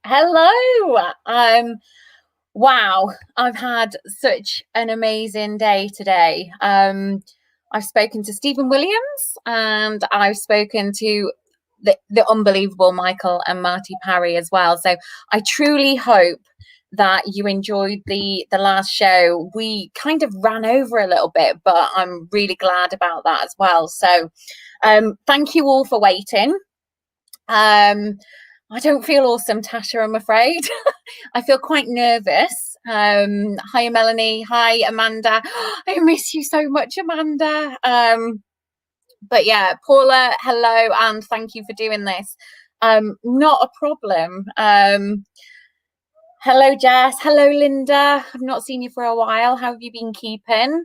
Hello. Wow, I've had such an amazing day today. I've spoken to Stephen Williams and I've spoken to the unbelievable Michael and Marty Parry as well. So I truly hope that you enjoyed the last show. We kind of ran over a little bit, but I'm really glad about that as well. So thank you all for waiting. I don't feel awesome, Tasha, I'm afraid. I feel quite nervous. Hi, Melanie. Hi, Amanda. I miss you so much, Amanda. But yeah, Paula, hello, and thank you for doing this. Not a problem. Hello, Jess. Hello, Linda. I've not seen you for a while. How have you been keeping?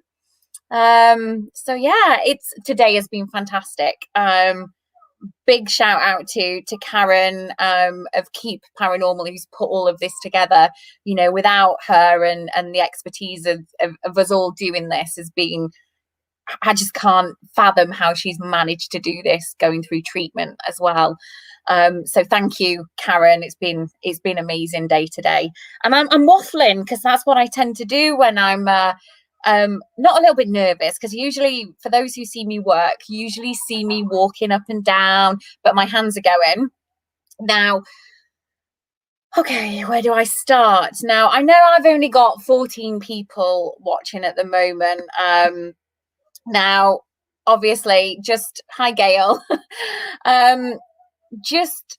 So yeah, today has been fantastic. Big shout out to Karen of Keep Paranormal, who's put all of this together. You know, without her and the expertise of us all doing this has been, I just can't fathom how she's managed to do this going through treatment as well. So thank you, Karen. It's been amazing day today, and I'm waffling because that's what I tend to do when I'm not a little bit nervous, because usually, for those who see me work, usually see me walking up and down, but my hands are going. Now, okay, where do I start? Now, I know I've only got 14 people watching at the moment. Now, obviously, just hi, Gail. Just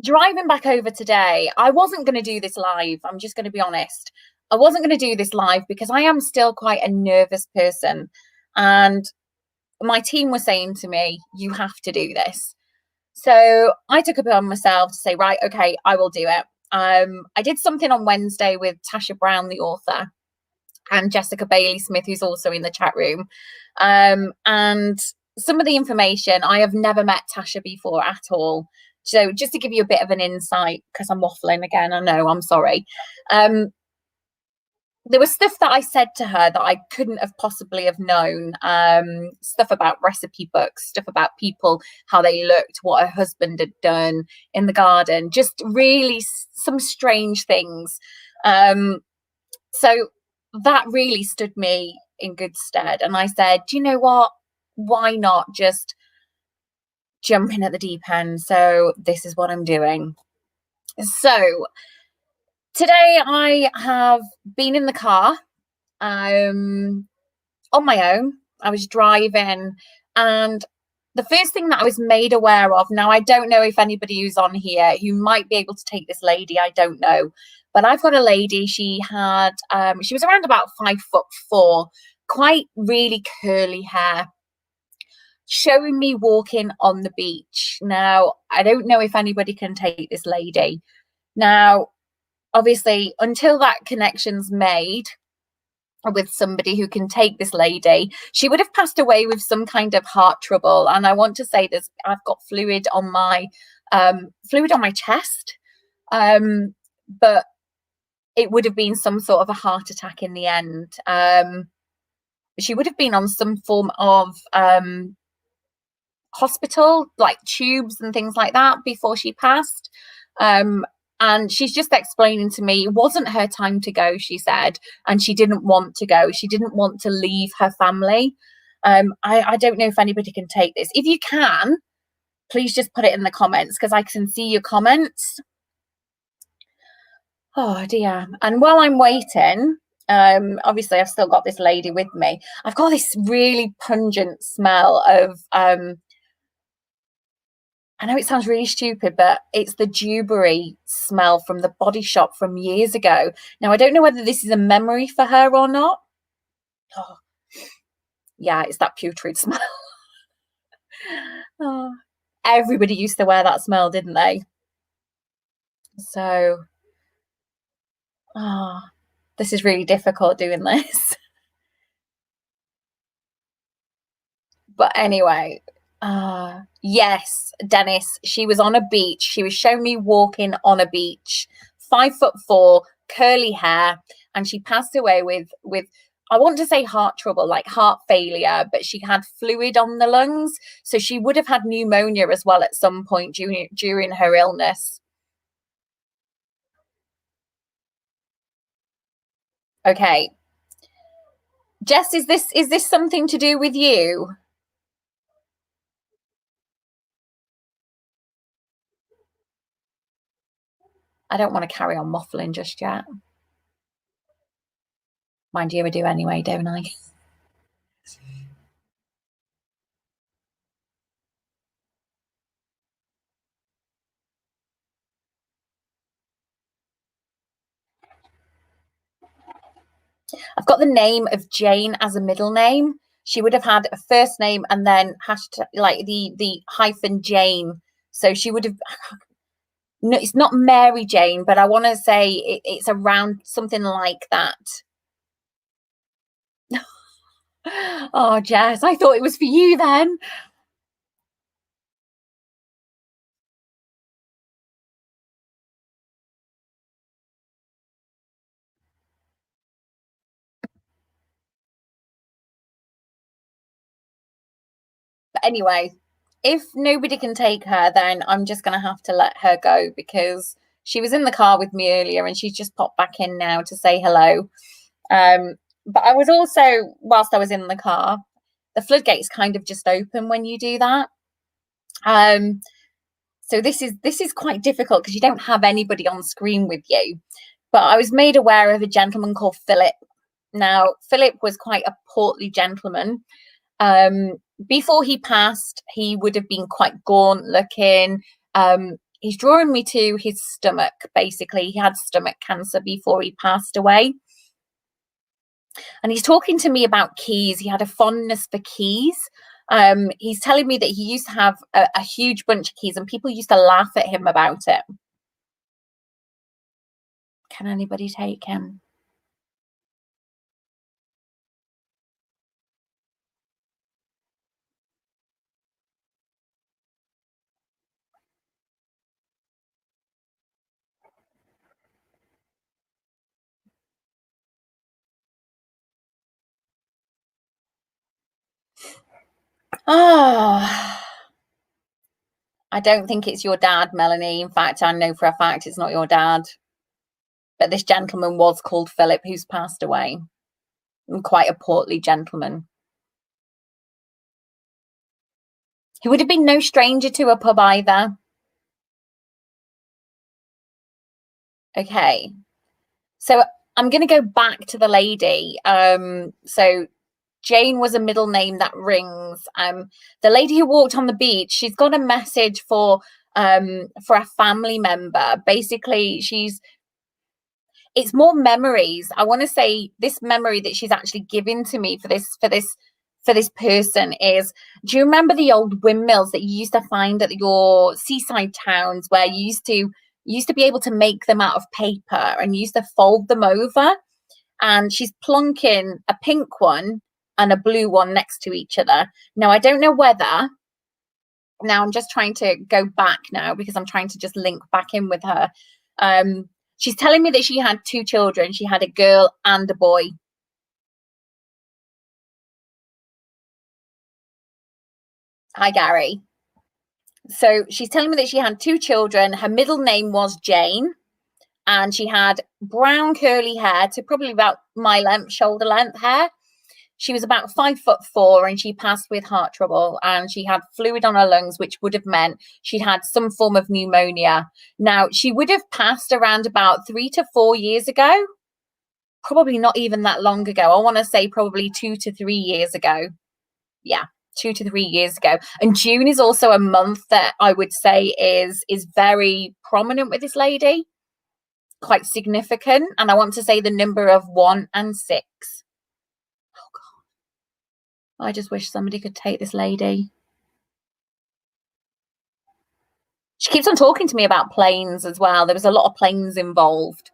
driving back over today, I wasn't going to do this live. I'm just going to be honest. I wasn't going to do this live because I am still quite a nervous person. And my team was saying to me, you have to do this. So I took it on myself to say, right, okay, I will do it. I did something on Wednesday with Tasha Brown, the author, and Jessica Bailey Smith, who's also in the chat room. And some of the information, I have never met Tasha before at all. So just to give you a bit of an insight, because I'm waffling again, I know, I'm sorry. There was stuff that I said to her that I couldn't have possibly have known. Stuff about recipe books, stuff about people, how they looked, what her husband had done in the garden, just really some strange things. So that really stood me in good stead. And I said, do you know what? Why not just jump in at the deep end? So this is what I'm doing. So today I have been in the car on my own. I was driving, and the first thing that I was made aware of, now I don't know if anybody who's on here who might be able to take this lady, I don't know, but I've got a lady. She was around about 5'4", quite really curly hair, showing me walking on the beach. Now, I don't know if anybody can take this lady. Now, obviously, until that connection's made with somebody who can take this lady, she would have passed away with some kind of heart trouble. And I want to say this, I've got fluid on my chest, but it would have been some sort of a heart attack in the end. She would have been on some form of hospital, like tubes and things like that, before she passed. And she's just explaining to me it wasn't her time to go, she said, and she didn't want to go. She didn't want to leave her family. I don't know if anybody can take this. If you can, please just put it in the comments, because I can see your comments. Oh dear. And while I'm waiting, obviously I've still got this lady with me. I've got this really pungent smell of I know it sounds really stupid, but it's the Dewberry smell from the Body Shop from years ago. Now, I don't know whether this is a memory for her or not. Oh, yeah, it's that putrid smell. Oh, everybody used to wear that smell, didn't they? So, this is really difficult doing this. But anyway, yes, Dennis, she was on a beach. She was showing me walking on a beach, 5'4", curly hair, and she passed away with I want to say heart trouble, like heart failure, but she had fluid on the lungs, so she would have had pneumonia as well at some point during her illness. Okay. Jess, is this something to do with you? I don't want to carry on muffling just yet. Mind you, I do anyway, don't I? I've got the name of Jane as a middle name. She would have had a first name and then hashtag like the hyphen Jane. So she would have. No, it's not Mary Jane, but I want to say it's around something like that. Oh, Jess, I thought it was for you then. But anyway, if nobody can take her, then I'm just going to have to let her go because she was in the car with me earlier and she's just popped back in now to say hello. But I was also, whilst I was in the car, the floodgates kind of just open when you do that. Um, so this is quite difficult because you don't have anybody on screen with you. But I was made aware of a gentleman called Philip. Now, Philip was quite a portly gentleman. Um, Before he passed, he would have been quite gaunt looking. He's drawing me to his stomach, basically. He had stomach cancer before he passed away. And he's talking to me about keys. He had a fondness for keys. He's telling me that he used to have a huge bunch of keys and people used to laugh at him about it. Can anybody take him? Oh, I don't think it's your dad, Melanie. In fact, I know for a fact it's not your dad. But this gentleman was called Philip, who's passed away. And quite a portly gentleman. He would have been no stranger to a pub either. Okay. So I'm going to go back to the lady. So Jane was a middle name that rings. The lady who walked on the beach, she's got a message for a family member. Basically, it's more memories. I want to say this memory that she's actually given to me for this person is, do you remember the old windmills that you used to find at your seaside towns where you used to be able to make them out of paper and you used to fold them over? And she's plonking a pink one and a blue one next to each other. Now, I don't know whether, now I'm just trying to go back now because I'm trying to just link back in with her. She's telling me that she had two children. She had a girl and a boy. Hi, Gary. So she's telling me that she had two children. Her middle name was Jane, and she had brown curly hair to probably about my length, shoulder length hair. She was about 5'4" and she passed with heart trouble and she had fluid on her lungs, which would have meant she'd had some form of pneumonia. Now, she would have passed around about 3 to 4 years ago, probably not even that long ago. I want to say probably 2 to 3 years ago. Yeah, 2 to 3 years ago. And June is also a month that I would say is very prominent with this lady, quite significant. And I want to say the number of 1 and 6. I just wish somebody could take this lady. She keeps on talking to me about planes as well. There was a lot of planes involved.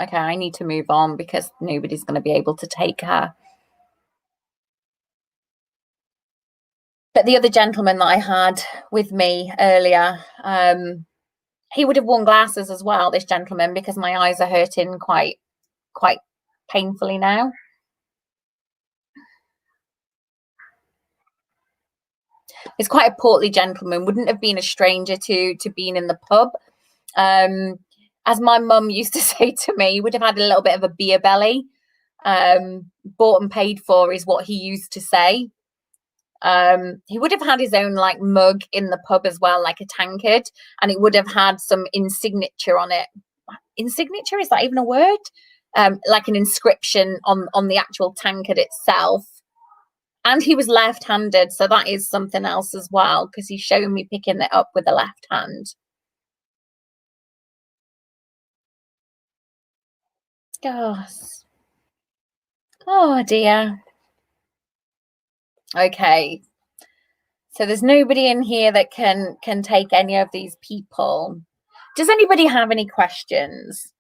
Okay, I need to move on because nobody's going to be able to take her. But the other gentleman that I had with me earlier, he would have worn glasses as well, this gentleman, because my eyes are hurting quite painfully now. He's quite a portly gentleman, wouldn't have been a stranger to being in the pub. As my mum used to say to me, he would have had a little bit of a beer belly. Bought and paid for is what he used to say. He would have had his own like mug in the pub as well, like a tankard, and it would have had some insignature on it. Insignature, is that even a word? Like an inscription on the actual tankard itself. And he was left-handed, so that is something else as well, because he's showing me picking it up with the left hand. Gosh. Oh dear. Okay. So there's nobody in here that can take any of these people. Does anybody have any questions?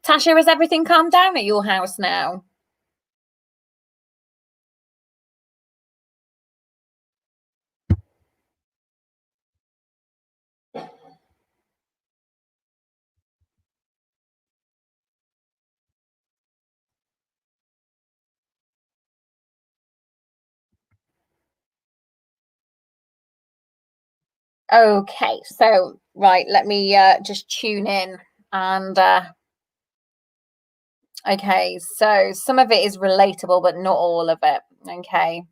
Tasha, has everything calmed down at your house now? Okay, so right, let me just tune in and okay, so some of it is relatable, but not all of it. Okay.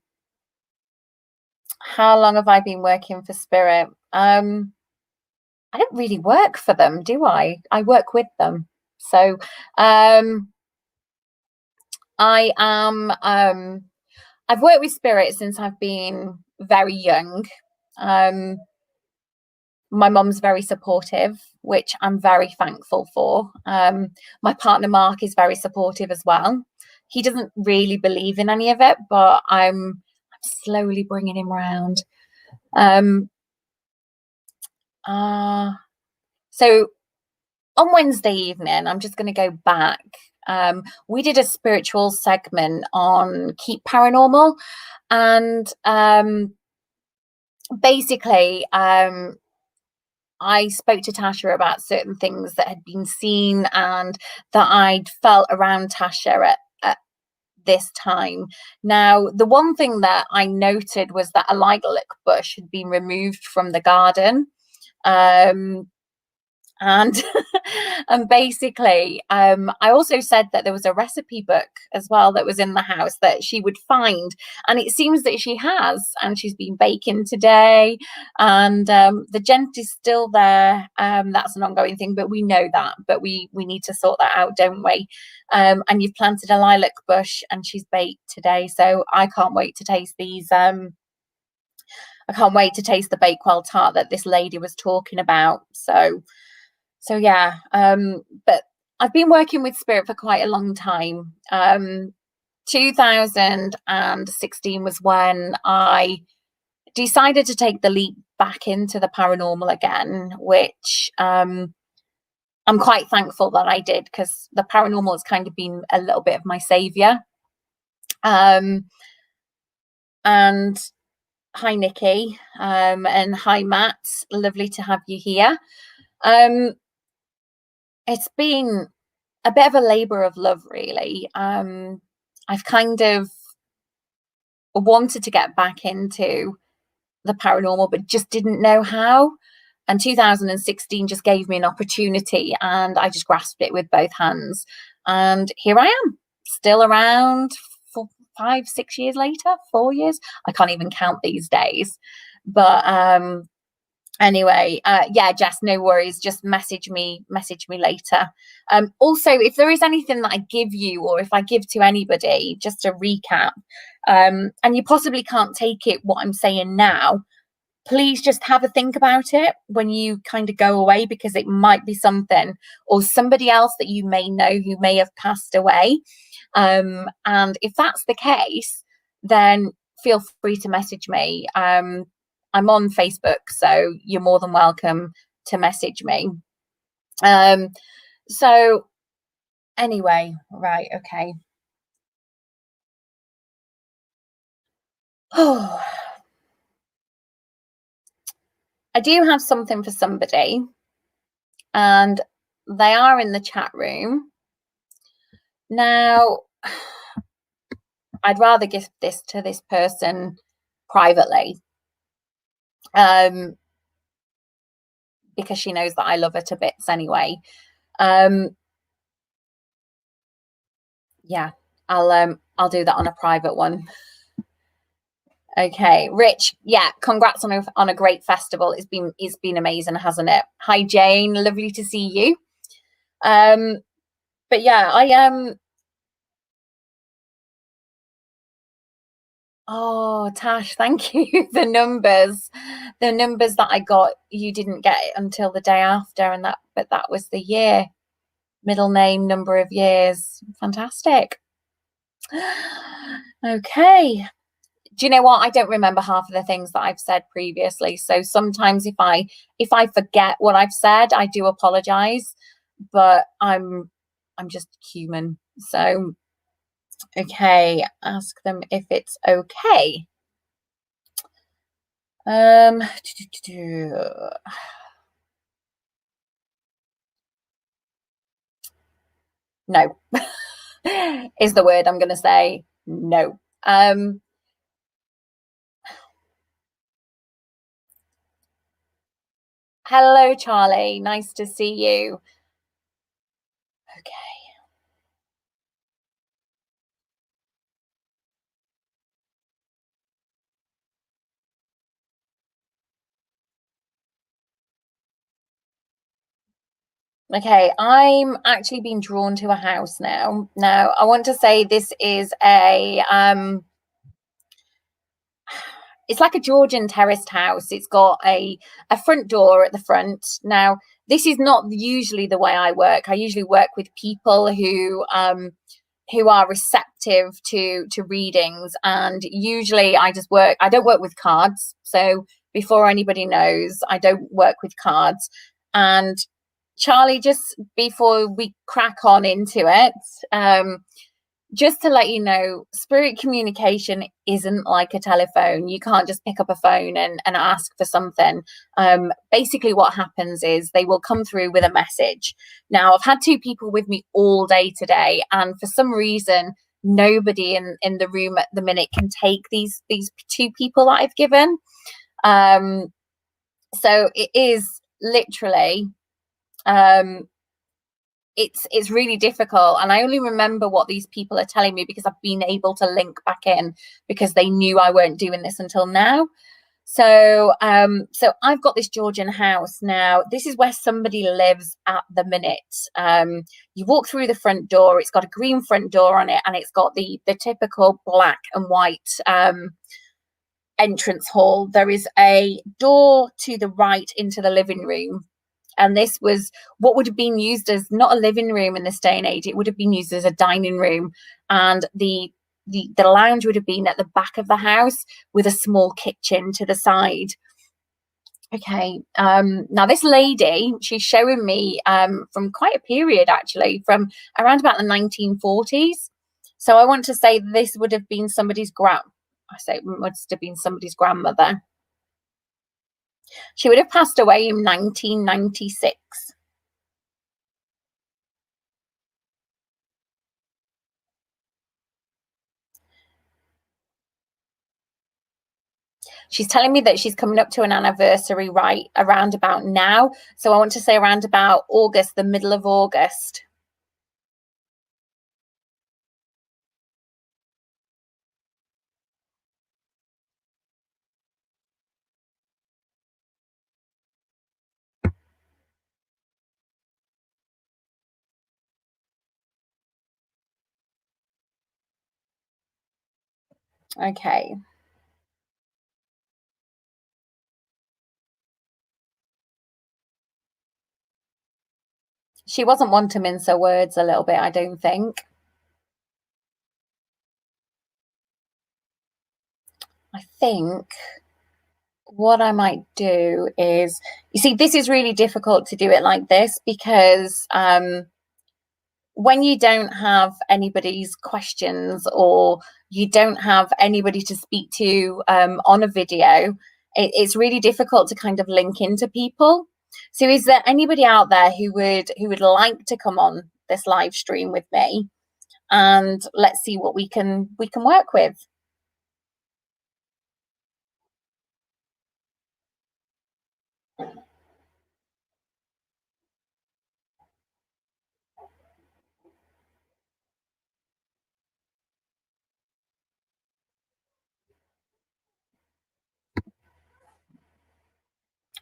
How long have I been working for Spirit? I don't really work for them, do I? I work with them. So I am I've worked with Spirit since I've been very young. My mum's very supportive, which I'm very thankful for. My partner Mark is very supportive as well. He doesn't really believe in any of it, but I'm slowly bringing him around. So on Wednesday evening, I'm just going to go back. We did a spiritual segment on Keep Paranormal, and basically, I spoke to Tasha about certain things that had been seen and that I'd felt around Tasha at this time. Now, the one thing that I noted was that a lilac bush had been removed from the garden. And and basically I also said that there was a recipe book as well that was in the house that she would find, and it seems that she has, and she's been baking today, and the gent is still there. That's an ongoing thing, but we know that, but we need to sort that out, don't we? And you've planted a lilac bush and she's baked today, so I can't wait to taste these. I can't wait to taste the Bakewell tart that this lady was talking about. So yeah, but I've been working with Spirit for quite a long time. 2016 was when I decided to take the leap back into the paranormal again, which I'm quite thankful that I did, because the paranormal has kind of been a little bit of my savior. And hi Nikki, and hi Matt, lovely to have you here. It's been a bit of a labor of love, really. I've kind of wanted to get back into the paranormal, but just didn't know how. And 2016 just gave me an opportunity, and I just grasped it with both hands. And here I am, still around 5-6 years later, 4 years. I can't even count these days. But anyway, yeah, Jess, no worries, just message me later. Also, if there is anything that I give you, or if I give to anybody, just to recap, and you possibly can't take it what I'm saying now, please just have a think about it when you kind of go away, because it might be something or somebody else that you may know who may have passed away. And if that's the case, then feel free to message me. I'm on Facebook, so you're more than welcome to message me. So anyway, right, okay. Oh, I do have something for somebody, and they are in the chat room. Now, I'd rather give this to this person privately, because she knows that I love her to bits anyway. Yeah, I'll do that on a private one. Okay, Rich, yeah, congrats on a great festival. It's been amazing, hasn't it? Hi Jane, lovely to see you. But yeah, oh Tash, thank you. The numbers that I got, you didn't get it until the day after, and that was the year, middle name, number of years. Fantastic. Okay. Do you know what? I don't remember half of the things that I've said previously. So sometimes if I forget what I've said, I do apologize, but I'm just human. So okay, ask them if it's okay. No. Is the word I'm going to say. No. Hello, Charlie. Nice to see you. Okay, I'm actually being drawn to a house now. Now, I want to say this is it's like a Georgian terraced house. It's got a front door at the front. Now, this is not usually the way I work. I usually work with people who are receptive to readings, and usually I don't work with cards. So before anybody knows, I don't work with cards. And Charlie, just before we crack on into it, just to let you know, spirit communication isn't like a telephone. You can't just pick up a phone and ask for something. Basically what happens is they will come through with a message. Now, I've had two people with me all day today, and for some reason, nobody in the room at the minute can take these two people that I've given. So it is literally it's really difficult, and I only remember what these people are telling me because I've been able to link back in, because they knew I weren't doing this until now. So so I've got this Georgian house now. This is where somebody lives at the minute. You walk through the front door, it's got a green front door on it, and it's got the typical black and white entrance hall. There is a door to the right into the living room, and this was what would have been used as not a living room in this day and age. It would have been used as a dining room, and the lounge would have been at the back of the house with a small kitchen to the side. Okay, now this lady, she's showing me from quite a period, actually, from around about the 1940s. So I want to say this would have been somebody's must have been somebody's grandmother. She would have passed away in 1996. She's telling me that she's coming up to an anniversary right around about now. So I want to say around about August, the middle of August. Okay. She wasn't one to mince her words a little bit, I don't think. I think what I might do is, you see, this is really difficult to do it like this, because when you don't have anybody's questions, or you don't have anybody to speak to on a video, it's really difficult to kind of link into people. So is there anybody out there who would like to come on this live stream with me, and let's see what we can work with?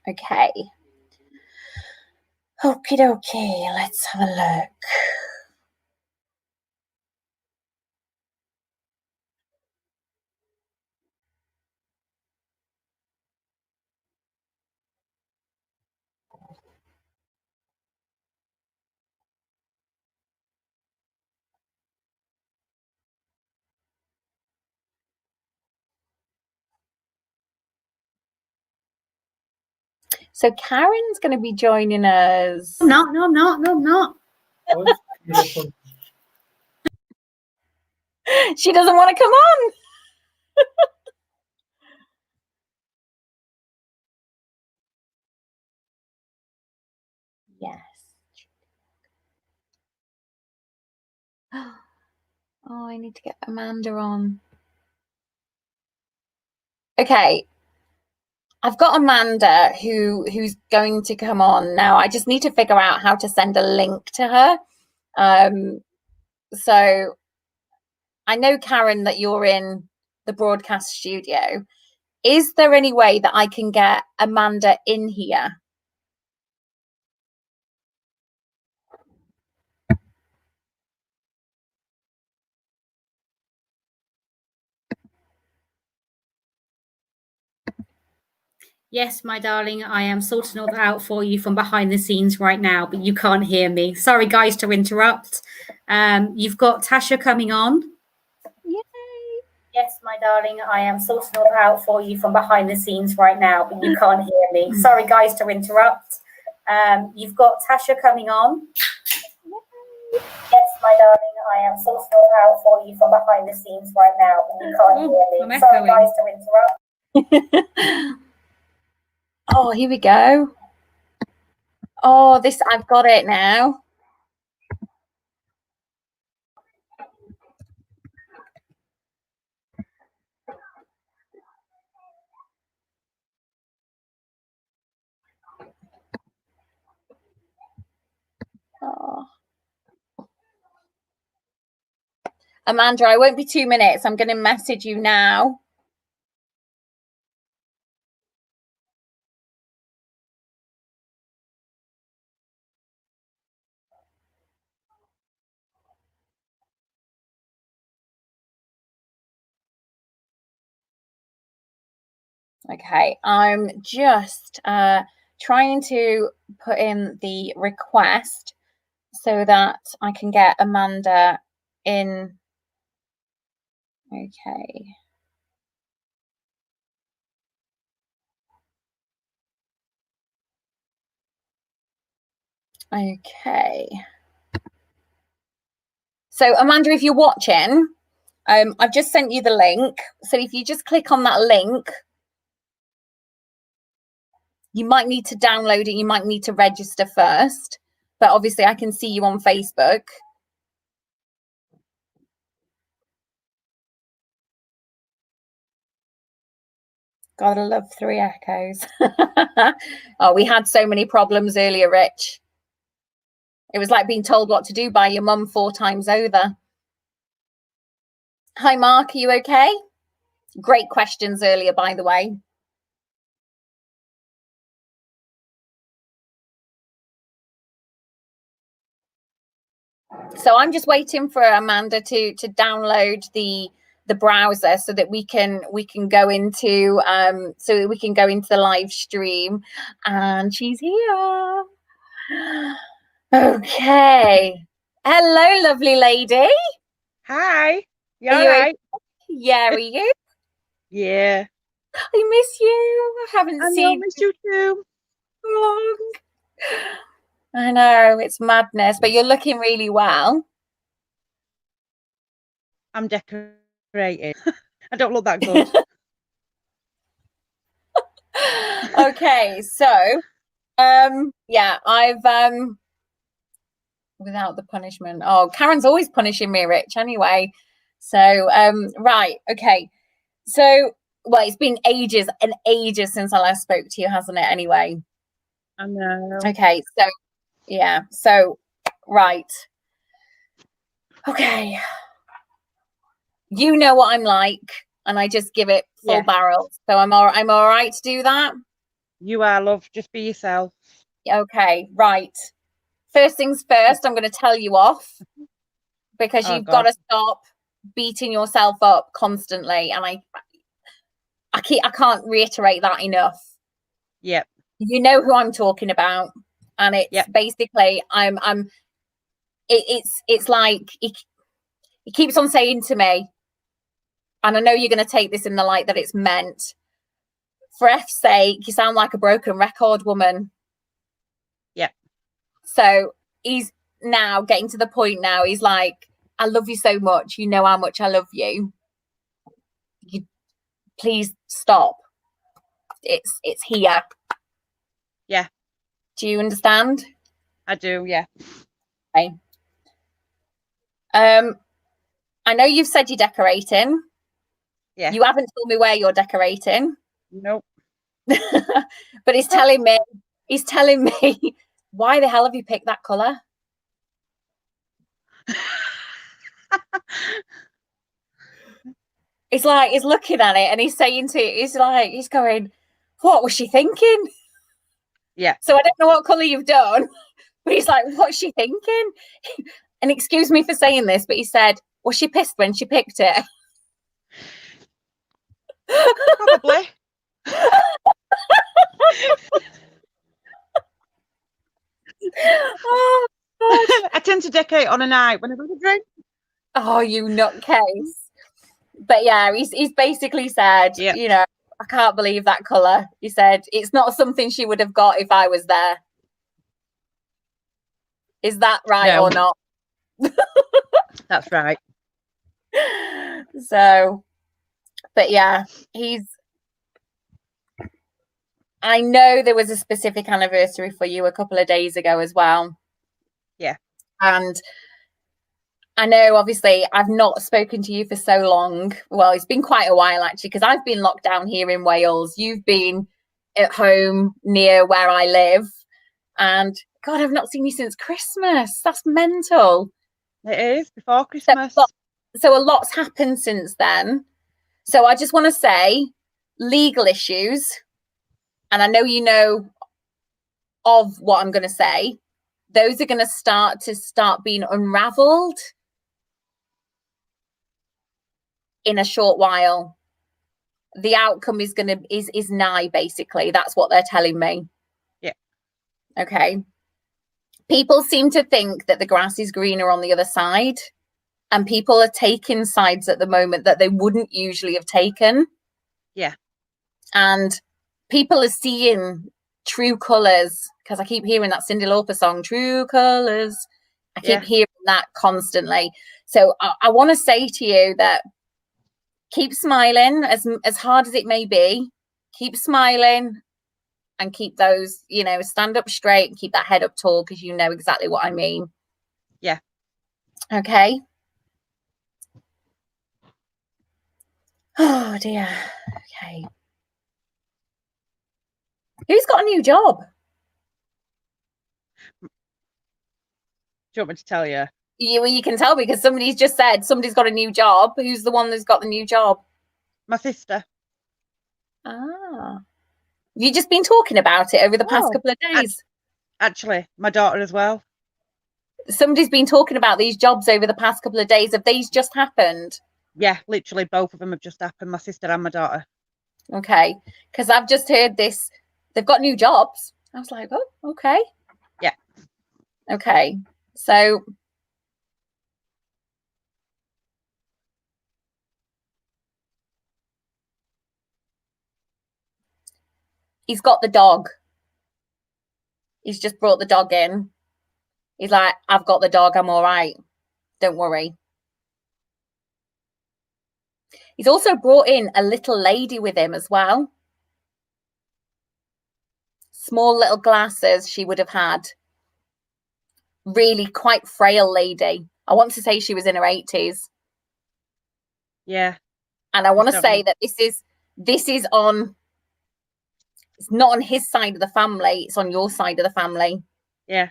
Okay. Okie dokie, let's have a look. So Karen's going to be joining us. No, I'm not. She doesn't want to come on. Yes. Oh, I need to get Amanda on. Okay. I've got Amanda who's going to come on now. I just need to figure out how to send a link to her. So I know, Karen, that you're in the broadcast studio. Is there any way that I can get Amanda in here? Yes, my darling, I am sorting all that out for you from behind the scenes right now, but you can't hear me. Sorry, guys, to interrupt. You've got Tasha coming on. Yay. Yes, my darling, I am sorting all that out for you from behind the scenes right now, but you can't hear me. Sorry, guys, to interrupt. You've got Tasha coming on. Yes, my darling, I am sorting all that out for you from behind the scenes right now, but you can't hear me. Sorry, guys, to interrupt. Oh, here we go. Oh, I've got it now. Oh. Amanda, I won't be 2 minutes. I'm going to message you now. Okay, I'm just trying to put in the request so that I can get Amanda in. Okay. Okay. So Amanda, if you're watching, I've just sent you the link. So if you just click on that link, you might need to download it. You might need to register first, but obviously I can see you on Facebook. Gotta love 3 echoes. Oh, we had so many problems earlier, Rich. It was like being told what to do by your mum 4 times over. Hi, Mark. Are you okay? Great questions earlier, by the way. So I'm just waiting for Amanda to download the browser so that we can go into the live stream, and she's here. Okay. Hello, lovely lady. Hi. You Are all you right? Yeah, are you? Yeah. I miss you. I haven't seen miss you too. long. I know, it's madness, but you're looking really well. I'm decorated. I don't look that good. Okay, so yeah, I've without the punishment. Oh, Karen's always punishing me, Rich, anyway. So right, okay. So well, it's been ages and ages since I last spoke to you, hasn't it? Anyway. I know. Okay, so yeah, so right. Okay. You know what I'm like, and I just give it full Yeah. barrel. So I'm all right to do that. You are, love. Just be yourself. Okay, right. First things first, I'm going to tell you off because Oh, you've got God. to stop beating yourself up constantly, and I can't reiterate that enough. Yep. You know who I'm talking about, and it's Yep. basically it's like he keeps on saying to me, and I know you're going to take this in the light that it's meant. For F's sake, you sound like a broken record, woman. Yep. So he's now getting to the point now. He's like, I love you so much. You know how much I love you. You please stop. It's here. Yeah. Do you understand? I do, yeah. Okay. I know you've said you're decorating. Yeah. You haven't told me where you're decorating. Nope. But he's telling me, why the hell have you picked that colour? It's like he's looking at it and he's saying he's going, what was she thinking? Yeah. So I don't know what colour you've done, but he's like, what's she thinking? And excuse me for saying this, but he said, was she pissed when she picked it? Probably. Oh, God. I tend to decorate on a night when I've had a drink. Oh, you nutcase. But yeah, he's basically said, Yep. you know, I can't believe that colour. He said, it's not something she would have got if I was there. Is that right No. or not? That's right. So, but yeah, I know there was a specific anniversary for you a couple of days ago as well. Yeah. And I know, obviously, I've not spoken to you for so long. Well, it's been quite a while, actually, because I've been locked down here in Wales. You've been at home near where I live. And God, I've not seen you since Christmas. That's mental. It is before Christmas. So a lot's happened since then. So I just want to say legal issues. And I know you know of what I'm going to say. Those are going to start being unraveled in a short while. The outcome is nigh, basically. That's what they're telling me. Yeah. Okay. People seem to think that the grass is greener on the other side, and people are taking sides at the moment that they wouldn't usually have taken. Yeah. And people are seeing true colours, because I keep hearing that Cyndi Lauper song, True Colours. I keep hearing that constantly. So I want to say to you that keep smiling as hard as it may be. Keep smiling and keep those, stand up straight and keep that head up tall, because you know exactly what I mean. Yeah. Okay. Oh dear. Okay. Who's got a new job? Do you want me to tell you? You can tell because somebody's just said somebody's got a new job. Who's the one that's got the new job? My sister. Ah. You've just been talking about it over the past couple of days. Actually, my daughter as well. Somebody's been talking about these jobs over the past couple of days. Have these just happened? Yeah, literally both of them have just happened. My sister and my daughter. Okay. Because I've just heard this. They've got new jobs. I was like, oh, okay. Yeah. Okay. So he's got the dog. He's just brought the dog in. He's like, I've got the dog. I'm all right. Don't worry. He's also brought in a little lady with him as well. small little glasses she would have had. Really quite frail lady. I want to say she was in her 80s. Yeah. And I want to say know. that this is on, it's not on his side of the family, it's on your side of the family. Yeah.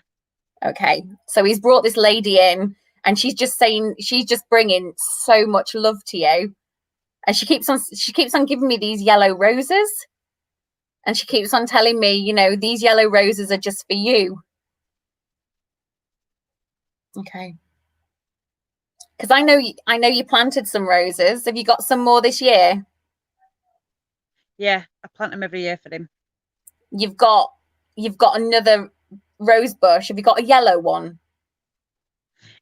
Okay. So he's brought this lady in, and she's just bringing so much love to you. And she keeps on giving me these yellow roses. And she keeps on telling me, you know, these yellow roses are just for you. Okay. Because I know you planted some roses. Have you got some more this year? Yeah, I plant them every year for him. You've got another rose bush. Have you got a yellow one?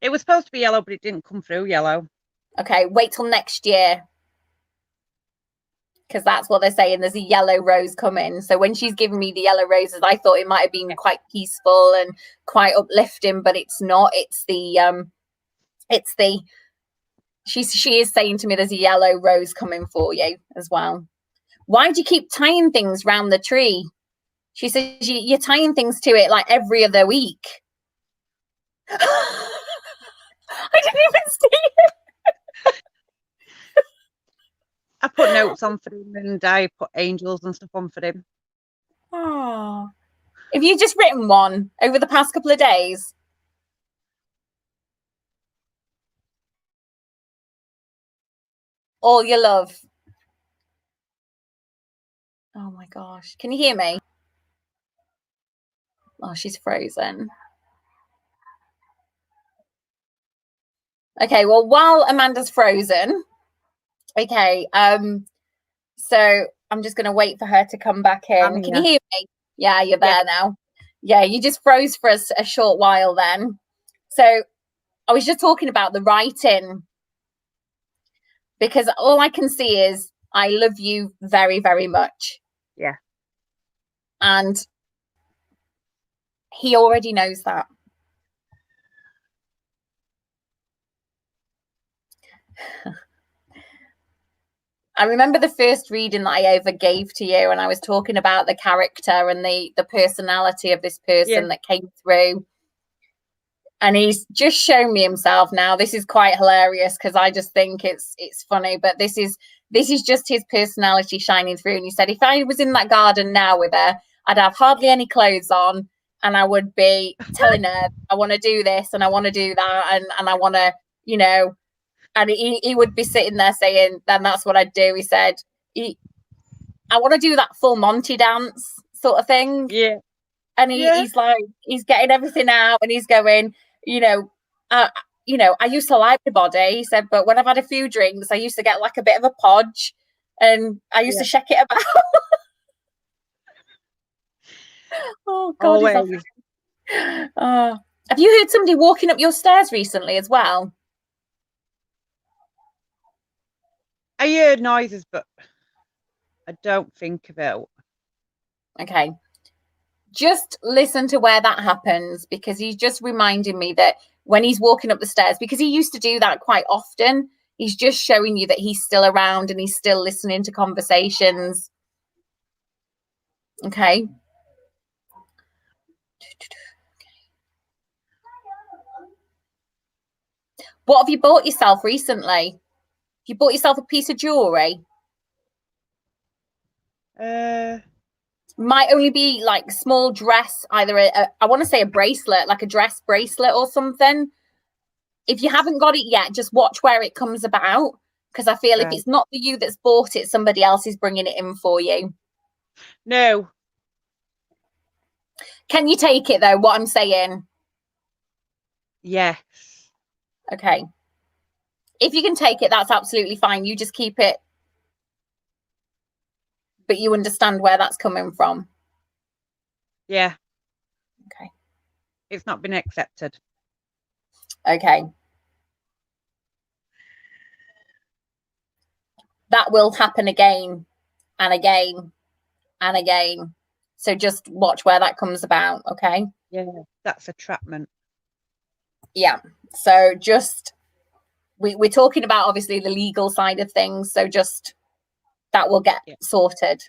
It was supposed to be yellow, but it didn't come through yellow. Okay, wait till next year. Because that's what they're saying. There's a yellow rose coming. So when she's giving me the yellow roses, I thought it might have been quite peaceful and quite uplifting, but it's not. She is saying to me there's a yellow rose coming for you as well. Why do you keep tying things round the tree? She says you're tying things to it like every other week. I didn't even see it. I put notes on for him, and I put angels and stuff on for him. Oh, have you just written one over the past couple of days? All your love. Oh my gosh. Can you hear me? Oh, she's frozen. Okay, well, while Amanda's frozen, okay, so I'm just going to wait for her to come back in. Can you hear me? Yeah, you're there now. Yeah, you just froze for a short while then. So I was just talking about the writing, because all I can see is I love you very, very much. Yeah. And he already knows that. I remember the first reading that I ever gave to you, and I was talking about the character and the personality of this person that came through. And he's just shown me himself now. This is quite hilarious because I just think it's funny, but this is just his personality shining through. And he said, if I was in that garden now with her, I'd have hardly any clothes on, and I would be telling her, I want to do this and I want to do that, and I want to, you know, and he would be sitting there saying, then that's what I'd do. He said, I want to do that full Monty dance sort of thing. Yeah. And he's like, he's getting everything out, and he's going, you know, I used to like the body. He said, but when I've had a few drinks, I used to get like a bit of a podge, and I used to shake it about. Oh God! Always. Have you heard somebody walking up your stairs recently as well? I heard noises, but I don't think about. Okay. Just listen to where that happens, because he's just reminding me that when he's walking up the stairs, because he used to do that quite often, he's just showing you that he's still around and he's still listening to conversations. Okay. What have you bought yourself recently? You bought yourself a piece of jewelry? Might only be like small dress, either I want to say a bracelet, like a dress bracelet or something. If you haven't got it yet, just watch where it comes about, because I feel if it's not you that's bought it, somebody else is bringing it in for you. No. Can you take it though, what I'm saying? Yes. Okay. If you can take it, that's absolutely fine. You just keep it, but you understand where that's coming from. Yeah. Okay. It's not been accepted. Okay. That will happen again and again and again. So just watch where that comes about, okay? Yeah, that's a trapment. Yeah. So just, we're talking about obviously the legal side of things. So just, that will get sorted.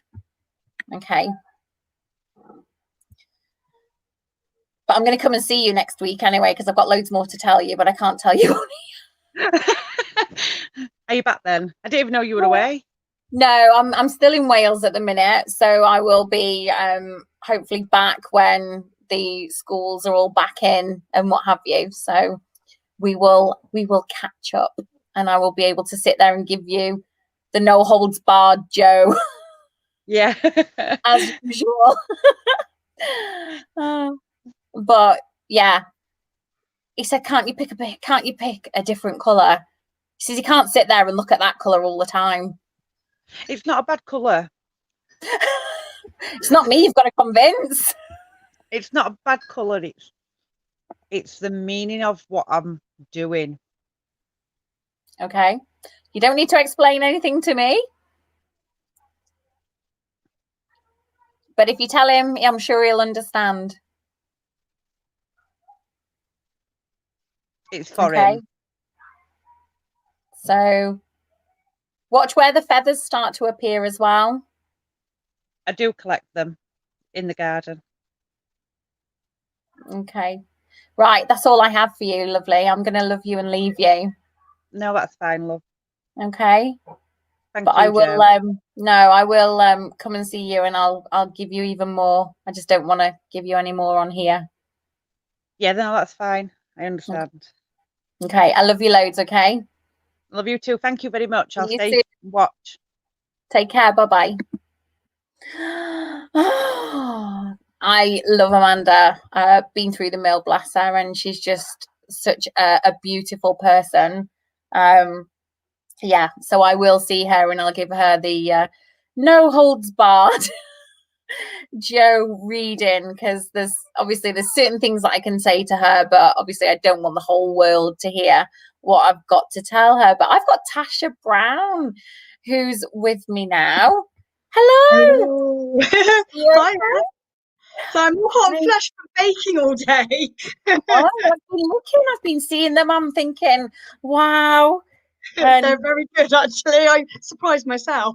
Okay. I'm going to come and see you next week anyway, because I've got loads more to tell you, but I can't tell you. Are you back then? I didn't even know you were away. No, I'm still in Wales at the minute, so I will be hopefully back when the schools are all back in and what have you. So we will catch up, and I will be able to sit there and give you the no holds barred Jo. Yeah. As usual. But yeah, he said, can't you pick a different colour? He says you can't sit there and look at that colour all the time. It's not a bad colour. It's not me you've got to convince. It's not a bad colour. It's the meaning of what I'm doing. Okay. You don't need to explain anything to me. But if you tell him, I'm sure he'll understand. It's for him. So watch where the feathers start to appear as well. I do collect them in the garden. Okay. Right, that's all I have for you, lovely. I'm going to love you and leave you. No, that's fine, love. Okay. Thank but you, I will Jo. I will come and see you, and I'll give you even more. I just don't want to give you any more on here. Yeah, no, that's fine. I understand. Okay, I love you loads. Okay, love you too. Thank you very much. I'll You stay too. watch. Take care. Bye bye. I love Amanda. Been through the mill, bless her, and she's just such a beautiful person. Yeah, so I will see her, and I'll give her the no holds barred Jo reading, because there's certain things that I can say to her, but obviously I don't want the whole world to hear what I've got to tell her. But I've got Tasha Brown who's with me now. Hello. Hi. So I'm all hot and flush from baking all day. I've been seeing them. I'm thinking, wow. They're very good, actually. I surprised myself.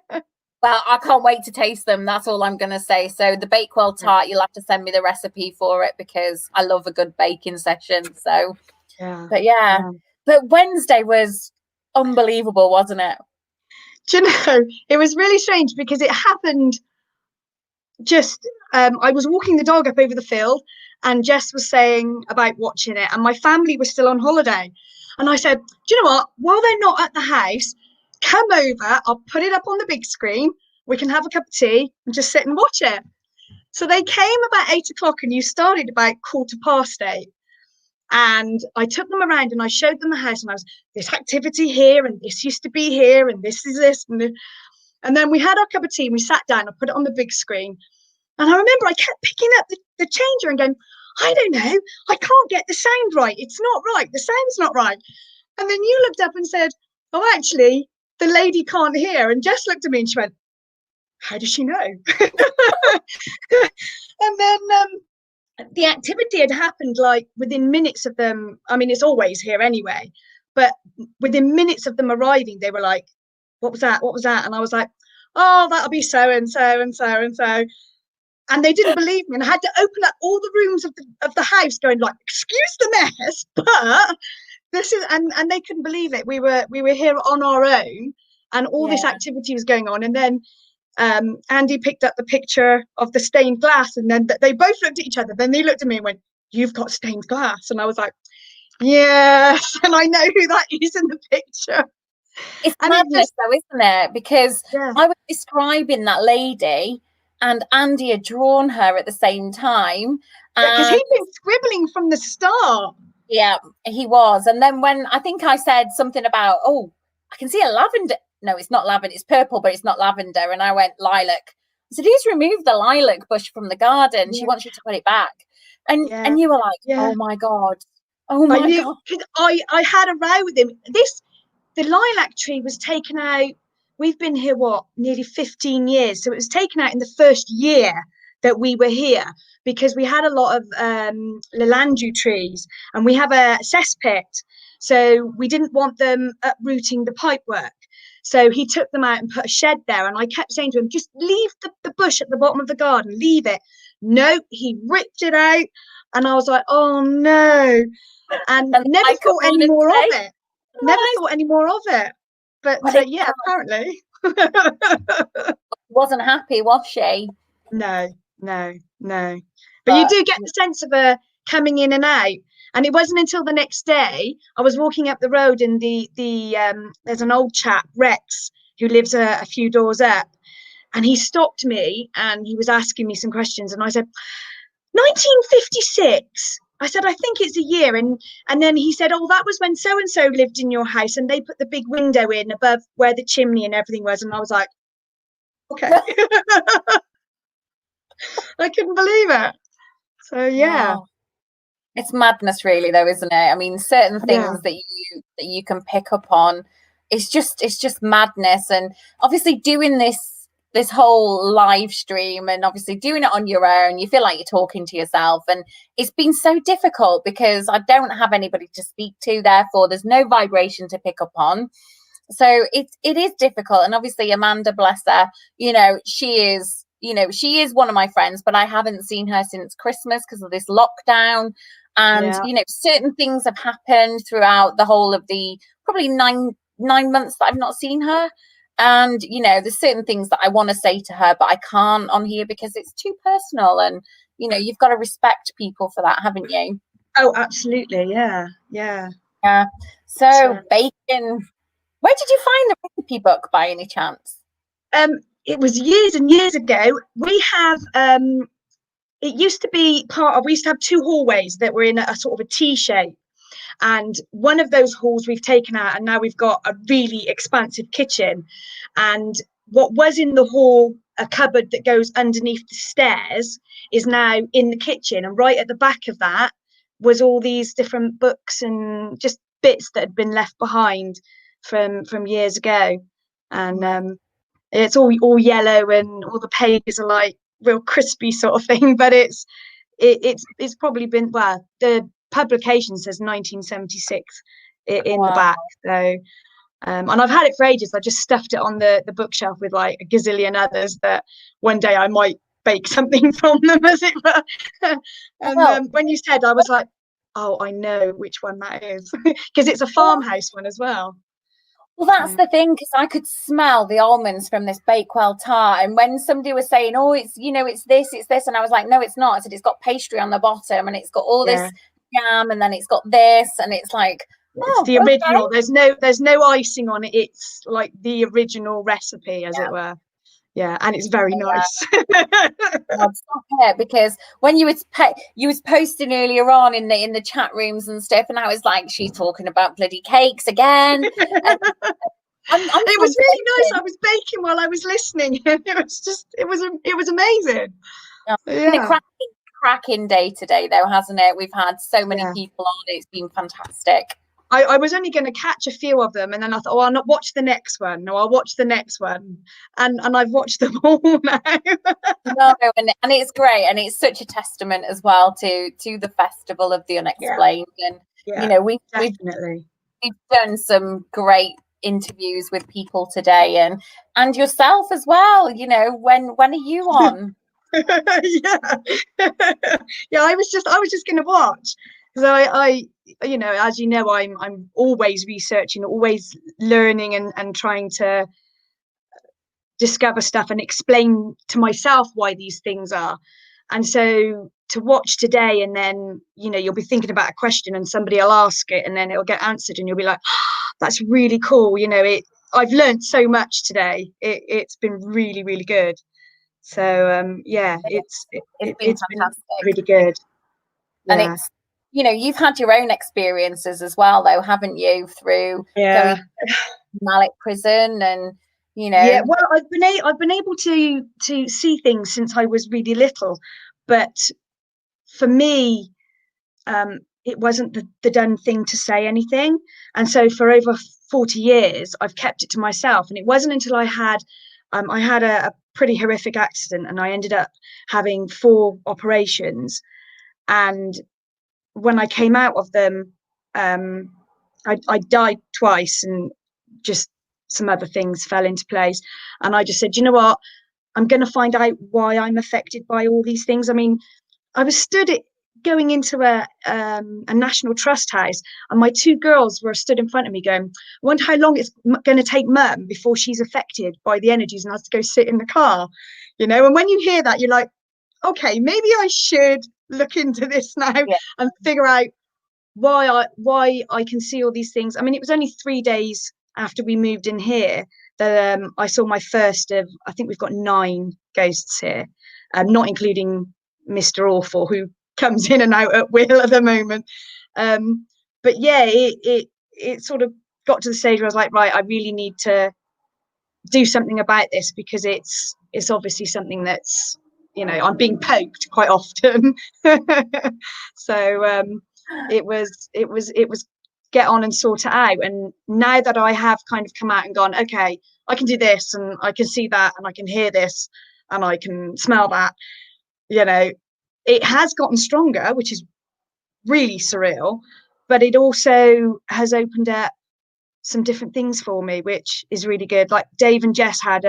Well, I can't wait to taste them. That's all I'm going to say. So the Bakewell tart, you'll have to send me the recipe for it, because I love a good baking session. So, yeah. But Wednesday was unbelievable, wasn't it? Do you know, it was really strange because it happened just, I was walking the dog up over the field, and Jess was saying about watching it, and my family was still on holiday. And I said, do you know what? While they're not at the house, come over, I'll put it up on the big screen. We can have a cup of tea and just sit and watch it. So they came about 8 o'clock, and you started about 8:15. And I took them around and I showed them the house, and I was, this activity here, and this used to be here, and this is this. And then we had our cup of tea and we sat down, I put it on the big screen. And I remember I kept picking up the changer and going, I don't know, I can't get the sound right. It's not right. The sound's not right. And then you looked up and said, oh, actually, the lady can't hear. And Jess looked at me and she went, how does she know? And then the activity had happened like within minutes of them. I mean, it's always here anyway, but within minutes of them arriving, they were like, what was that? What was that? And I was like, oh, that'll be so and so and so and so. And they didn't believe me, and I had to open up all the rooms of the house, going like, excuse the mess, but this is, and they couldn't believe it. We were here on our own, and all this activity was going on. And then Andy picked up the picture of the stained glass, and then they both looked at each other. Then they looked at me and went, you've got stained glass. And I was like, yes, and I know who that is in the picture. It's madness though, isn't it? Because I was describing that lady, and Andy had drawn her at the same time. Because he'd been scribbling from the start. Yeah, he was. And then when I think I said something about, oh, I can see a lavender. No, it's not lavender. It's purple, but it's not lavender. And I went lilac. I said, who's removed the lilac bush from the garden? Yeah. She wants you to put it back. And you were like, oh my God. Oh my God. I had a row with him. The lilac tree was taken out. We've been here, nearly 15 years. So it was taken out in the first year that we were here, because we had a lot of Lilandru trees, and we have a cesspit. So we didn't want them uprooting the pipework. So he took them out and put a shed there. And I kept saying to him, just leave the bush at the bottom of the garden, leave it. no, he ripped it out. And I was like, oh no. And And never I come thought on any and more of say, it. Never thought any more of it. But Well, it yeah, apparently. wasn't happy, was she? No, no, no. But you But do get the sense of her coming in and out. And it wasn't until the next day I was walking up the road, and there's an old chap, Rex, who lives a few doors up, and he stopped me and he was asking me some questions, and I said 1956. I said, I think it's a year. And then he said, oh, that was when so and so lived in your house, and they put the big window in above where the chimney and everything was. And I was like, okay. I couldn't believe it. So yeah. oh, it's madness, really, though, isn't it? I mean, certain Yeah. things that you can pick up on, it's just madness. And obviously doing this whole live stream, and obviously doing it on your own, you feel like you're talking to yourself, and it's been so difficult because I don't have anybody to speak to, therefore there's no vibration to pick up on. So it is difficult. And obviously Amanda, bless her, she is one of my friends, but I haven't seen her since Christmas because of this lockdown. And Yeah. certain things have happened throughout the whole of the probably nine months that I've not seen her. And there's certain things that I want to say to her, but I can't on here because it's too personal. And you've got to respect people for that, haven't you? Oh, absolutely. Yeah. Yeah. So Bacon, where did you find the recipe book by any chance? It was years and years ago. We have it used to be we used to have two hallways that were in a sort of a T shape. And one of those halls we've taken out, and now we've got a really expansive kitchen. And what was in the hall, a cupboard that goes underneath the stairs, is now in the kitchen. And right at the back of that was all these different books and just bits that had been left behind from years ago. And it's all yellow, and all the pages are like real crispy sort of thing. But it's probably been, well, the publication says 1976 in the back. So and I've had it for ages. I just stuffed it on the bookshelf with like a gazillion others that one day I might bake something from them, as it were. And when you said, I was like, oh, I know which one that is, because it's a farmhouse one as well. Well, that's the thing, because I could smell the almonds from this Bakewell tart. And when somebody was saying, oh, it's it's this, and I was like, no, it's not. I said, it's got pastry on the bottom, and it's got all this jam, and then it's got this, and it's like, it's the original. There's no icing on it. It's like the original recipe, as it were. Yeah, and it's very nice. Because when you was posting earlier on in the chat rooms and stuff, and I was like, she's talking about bloody cakes again. It was really nice. I was baking while I was listening. It was amazing. Yeah. Cracking day today, though, hasn't it? We've had so many people on. It's been fantastic. I was only going to catch a few of them, and then I thought, oh, I'll not watch the next one. No, I'll watch the next one, and I've watched them all now. No, and it's great, and it's such a testament as well to the Festival of the Unexplained. And we've done some great interviews with people today, and yourself as well. When are you on? Yeah, I was just going to watch, because I as you know, I'm always researching, always learning, and trying to discover stuff and explain to myself why these things are. And so to watch today, and then you'll be thinking about a question and somebody will ask it, and then it'll get answered, and you'll be like, oh, that's really cool. I've learned so much today. It's been really, really good. So it's been really good. And it's you've had your own experiences as well, though, haven't you, through going to Mallet prison, and well, I've been able to see things since I was really little, but for me it wasn't the done thing to say anything. And so for over 40 years I've kept it to myself. And it wasn't until I had a pretty horrific accident, and I ended up having 4 operations. And when I came out of them, I died twice, and just some other things fell into place. And I just said, you know what, I'm going to find out why I'm affected by all these things. I mean, I was going into a National Trust house, and my two girls were stood in front of me going, I wonder how long it's going to take Mum before she's affected by the energies and has to go sit in the car, you know. And when you hear that, you're like, okay, maybe I should look into this now and figure out why I can see all these things. I mean, it was only 3 days after we moved in here that I saw my first of, I think we've got 9 ghosts here, not including Mr. Awful, who comes in and out at will at the moment. But yeah, it sort of got to the stage where I was like, right, I really need to do something about this, because it's obviously something that's, you know, I'm being poked quite often. So it was get on and sort it out. And now that I have kind of come out and gone, okay, I can do this, and I can see that, and I can hear this, and I can smell that, you know, it has gotten stronger, which is really surreal, but it also has opened up some different things for me, which is really good. Like Dave and Jess had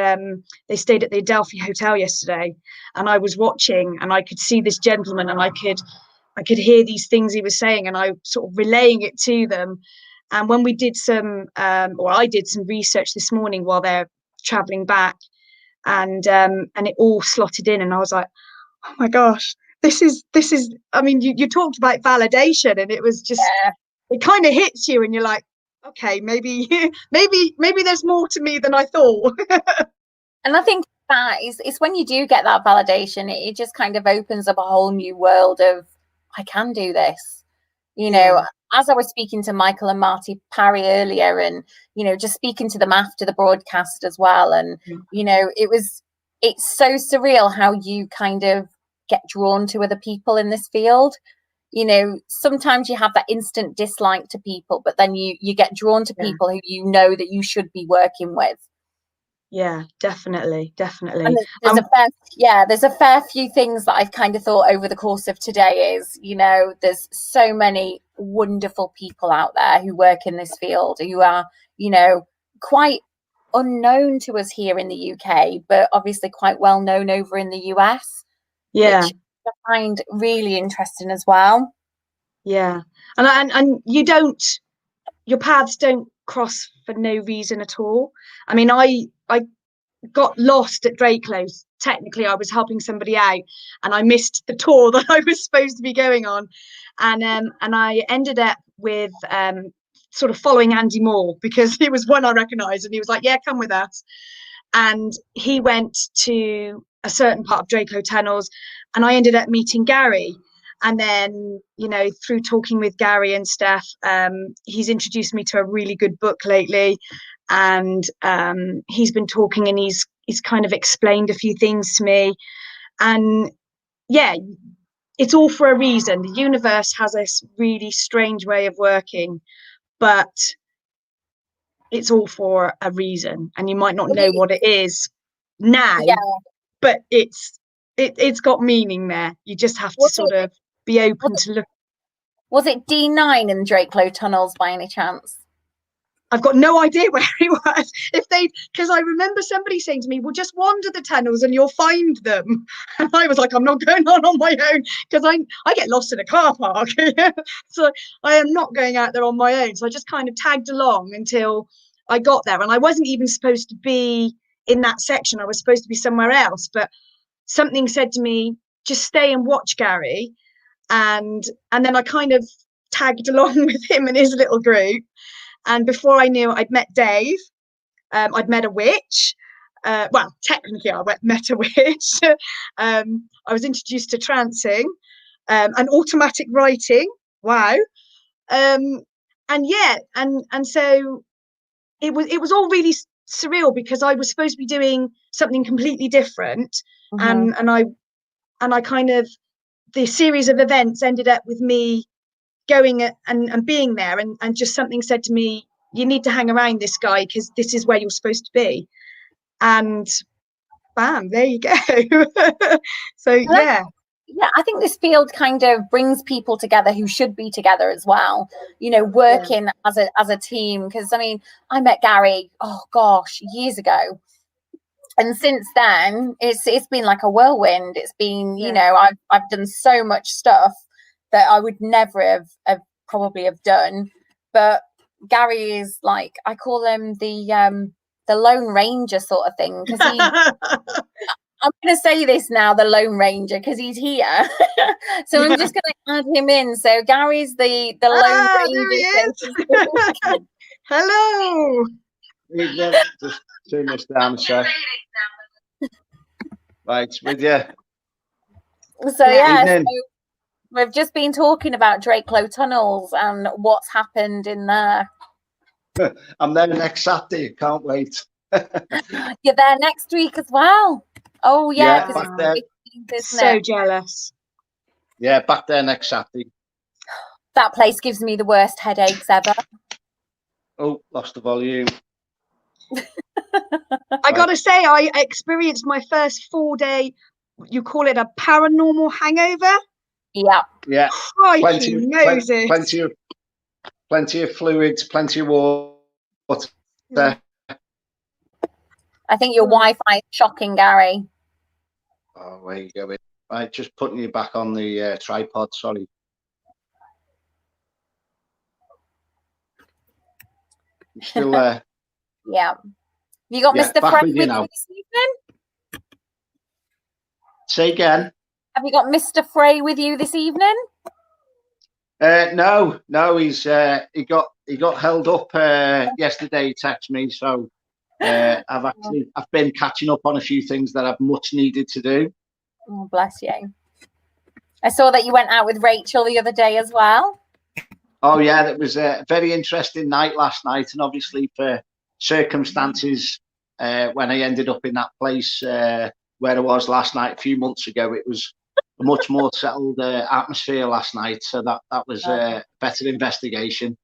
they stayed at the Adelphi Hotel yesterday, and I was watching, and I could see this gentleman, and I could hear these things he was saying, and I sort of relaying it to them. And when we did I did some research this morning while they're traveling back, and it all slotted in, and I was like, oh my gosh, this is I mean, you talked about validation, and it was just it kind of hits you, and you're like, okay, maybe there's more to me than I thought. And I think that is when you do get that validation, it just kind of opens up a whole new world of, I can do this. You know, as I was speaking to Michael and Marty Parry earlier, and, you know, just speaking to them after the broadcast as well. And, you know, it's so surreal how you kind of get drawn to other people in this field. You know, sometimes you have that instant dislike to people, but then you get drawn to people who you know that you should be working with. Yeah, definitely. And there's a fair few things that I've kind of thought over the course of today is, you know, there's so many wonderful people out there who work in this field who are, you know, quite unknown to us here in the UK, but obviously quite well known over in the US. Yeah. Which I find really interesting as well. Yeah. And your paths don't cross for no reason at all. I mean, I got lost at Drakelow. Technically, I was helping somebody out, and I missed the tour that I was supposed to be going on, and I ended up with sort of following Andy Moore, because he was one I recognised, and he was like, "Yeah, come with us," and he went to a certain part of Drakelow tunnels, and I ended up meeting Gary. And then, you know, through talking with Gary and stuff, he's introduced me to a really good book lately, and he's been talking, and he's kind of explained a few things to me. And yeah, it's all for a reason. The universe has this really strange way of working, but it's all for a reason, and you might not know what it is now, but it's got meaning there. You just have to sort of be open to look. Was it D9 in Drakelow tunnels by any chance? I've got no idea where he was. Because I remember somebody saying to me, well, just wander the tunnels and you'll find them. And I was like, I'm not going on my own, because I get lost in a car park. So I am not going out there on my own. So I just kind of tagged along until I got there. And I wasn't even supposed to be in that section. I was supposed to be somewhere else. But something said to me, just stay and watch Gary. And then I kind of tagged along with him and his little group. And before I knew, I'd met Dave. I'd met a witch. Well, technically, I met a witch. I was introduced to trancing and automatic writing. Wow. And so it was all really surreal, because I was supposed to be doing something completely different, and I kind of, the series of events ended up with me going and being there, and just something said to me, you need to hang around this guy, because this is where you're supposed to be. And bam, there you go. So yeah, I think this field kind of brings people together who should be together as well, you know, working as a team. Because I mean, I met Gary, oh gosh, years ago, and since then it's been like a whirlwind. It's been, you Yeah. know, I've done so much stuff that I would never have probably have done. But Gary is like, I call him the Lone Ranger sort of thing, because he I'm going to say this now, the Lone Ranger, because he's here. So I'm just going to add him in. So Gary's the Lone There he Ranger. is. Hello. Evening. Just turn this down a sec. Right, with you. So yeah, Evening. so we've just been talking about Drakelow tunnels and what's happened in there. I'm there next Saturday. Can't wait. You're there next week as well. Oh yeah, Yeah, 'cause back it's there. the 15th, isn't So it? jealous. Yeah, back there next Saturday. That place gives me the worst headaches ever. Oh, lost the volume. I gotta say, I experienced my first 4-day, you call it a paranormal hangover? Yeah. Yeah, Crikey Moses. plenty of fluids, plenty of water. I think your Wi-Fi is shocking, Gary. Oh, where you going? Right, just putting you back on the tripod. Sorry. You still there? Yeah. You got Yeah, Mr. back Frey with you with now. you this evening? Say again. Have you got Mr. Frey with you this evening? No, he's he got held up yesterday. He texted me, so I've been catching up on a few things that I've much needed to do. Oh, bless you. I saw that you went out with Rachel the other day as well. Oh yeah, that was a very interesting night last night, and obviously for circumstances when I ended up in that place where I was last night a few months ago, it was a much more settled atmosphere last night. So that was better investigation.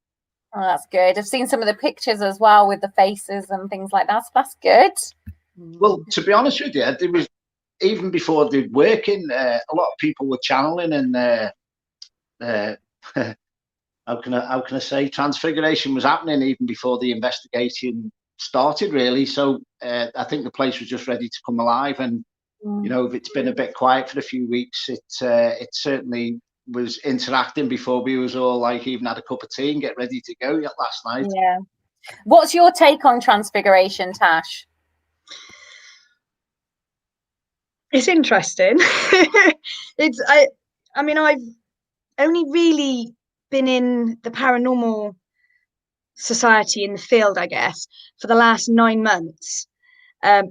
Oh, that's good. I've seen some of the pictures as well with the faces and things like that. So that's good. Well, to be honest with you, there was, even before the working, a lot of people were channeling, and how can I say, transfiguration was happening even before the investigation started, really. So I think the place was just ready to come alive, and you know, if it's been a bit quiet for a few weeks, it certainly was interacting before we was all like even had a cup of tea and get ready to go last night. Yeah. What's your take on transfiguration, Tash? It's interesting. I mean, I've only really been in the paranormal society in the field, I guess, for the last 9 months.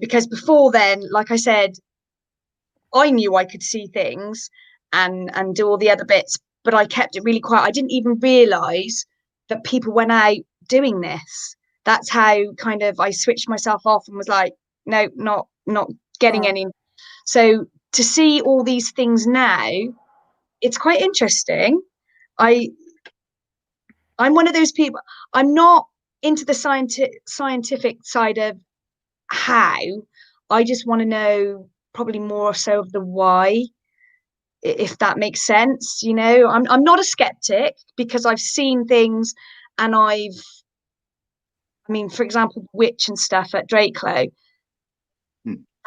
Because before then, like I said, I knew I could see things and do all the other bits, but I kept it really quiet. I didn't even realize that people went out doing this. That's how kind of I switched myself off and was like, no, not getting any. So to see all these things now, it's quite interesting. I'm one of those people. I'm not into the scientific side of how. I just want to know probably more so of the why, if that makes sense. You know, I'm not a skeptic because I've seen things, and I mean, for example, witch and stuff at Drakelow.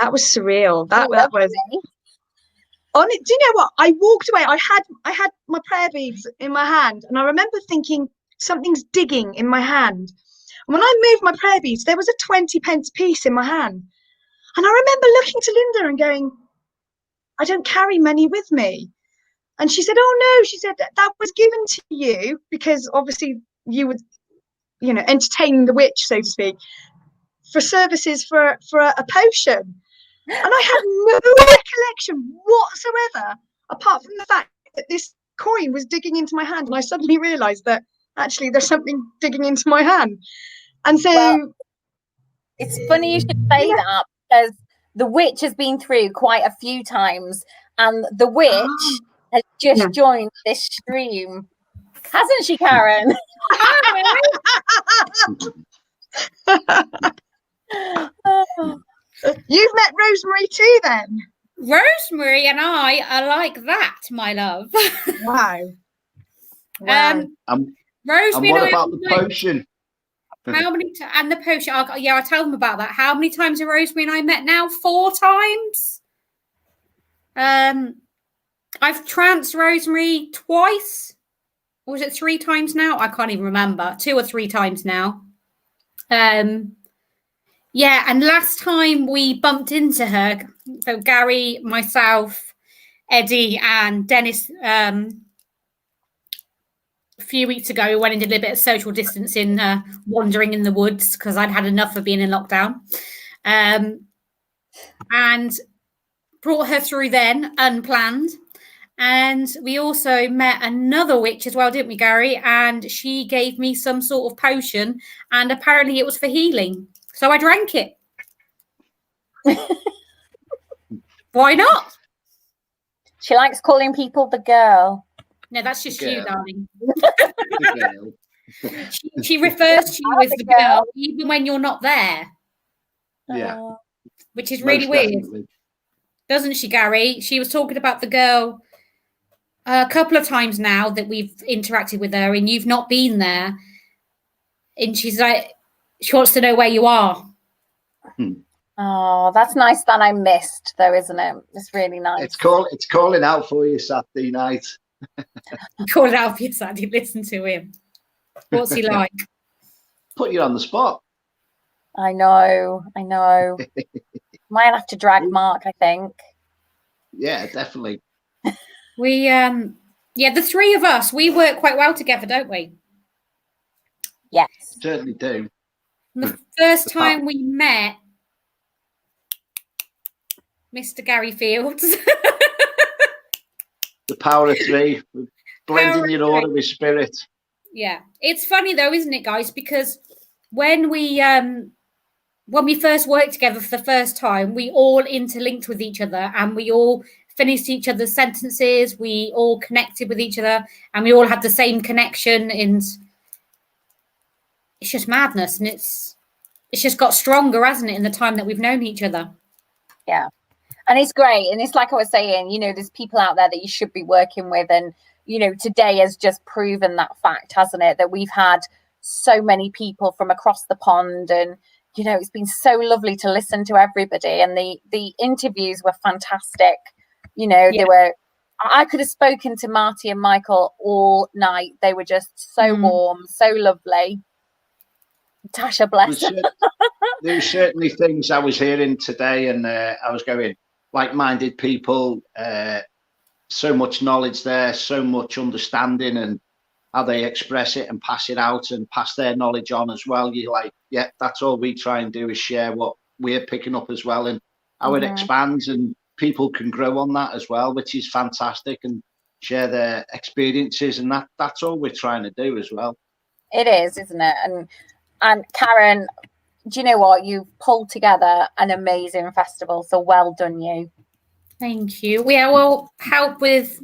That was surreal. That was. Do you know what? I walked away. I had my prayer beads in my hand, and I remember thinking something's digging in my hand. And when I moved my prayer beads, there was a 20p piece in my hand. And I remember looking to Linda and going, I don't carry money with me. And she said, oh no, she said that was given to you because obviously you would, you know, entertain the witch, so to speak, for services for a potion. And I had no recollection whatsoever, apart from the fact that this coin was digging into my hand. And I suddenly realized that actually there's something digging into my hand. And so it's funny you should say that, because the witch has been through quite a few times, and the witch has just joined this stream, hasn't she, Karen? You've met Rosemary too, then? Rosemary and I are like that, my love. Wow. Rosemary and what about the potion? How many and the potion? Yeah, I'll tell them about that. How many times have Rosemary and I met now? 4 times. I've tranced Rosemary twice. Or was it 3 times now? I can't even remember. 2 or 3 times now. Yeah, and last time we bumped into her, so Gary, myself, Eddie, and Dennis, a few weeks ago, we went and did a little bit of social distancing, wandering in the woods because I'd had enough of being in lockdown. And brought her through then, unplanned. And we also met another witch as well, didn't we, Gary? And she gave me some sort of potion, and apparently it was for healing. So I drank it. Why not? She likes calling people the girl. No, that's just you, Girl. darling. The girl. She refers to you as the girl, even when you're not there, Yeah. Oh. which is really Most weird, definitely. doesn't she, Gary? She was talking about the girl a couple of times now that we've interacted with her, and you've not been there. And she's like, she wants to know where you are. Oh, that's nice that I missed, though, isn't it? It's really nice. It's calling out for you Saturday night. Call it out for you, Sandy. Listen to him. What's he like? Put you on the spot. I know. Might have to drag Mark, I think. Yeah, definitely. We, the 3 of us, we work quite well together, don't we? Yes. Certainly do. The first time we met, Mr. Gary Fields. The power of 3. Blending Power your of order with spirit. Yeah, it's funny though, isn't it, guys? Because when we first worked together for the first time, we all interlinked with each other, and we all finished each other's sentences. We all connected with each other, and we all had the same connection. And it's just madness, and it's just got stronger, hasn't it, in the time that we've known each other? Yeah. And it's great. And it's like I was saying, there's people out there that you should be working with. And, today has just proven that fact, hasn't it? That we've had so many people from across the pond. And, it's been so lovely to listen to everybody. And the interviews were fantastic. They were, I could have spoken to Marty and Michael all night. They were just so warm, so lovely. Tasha, bless her. There were certainly things I was hearing today, and I was going, like-minded people, so much knowledge there, so much understanding, and how they express it and pass it out and pass their knowledge on as well. You're like, yeah, that's all we try and do is share what we're picking up as well, and how it expands, and people can grow on that as well, which is fantastic, and share their experiences, and that's all we're trying to do as well. It is, isn't it? And Karen, do you know what? You've pulled together an amazing festival. So well done, you. Thank you. Yeah, well, help with,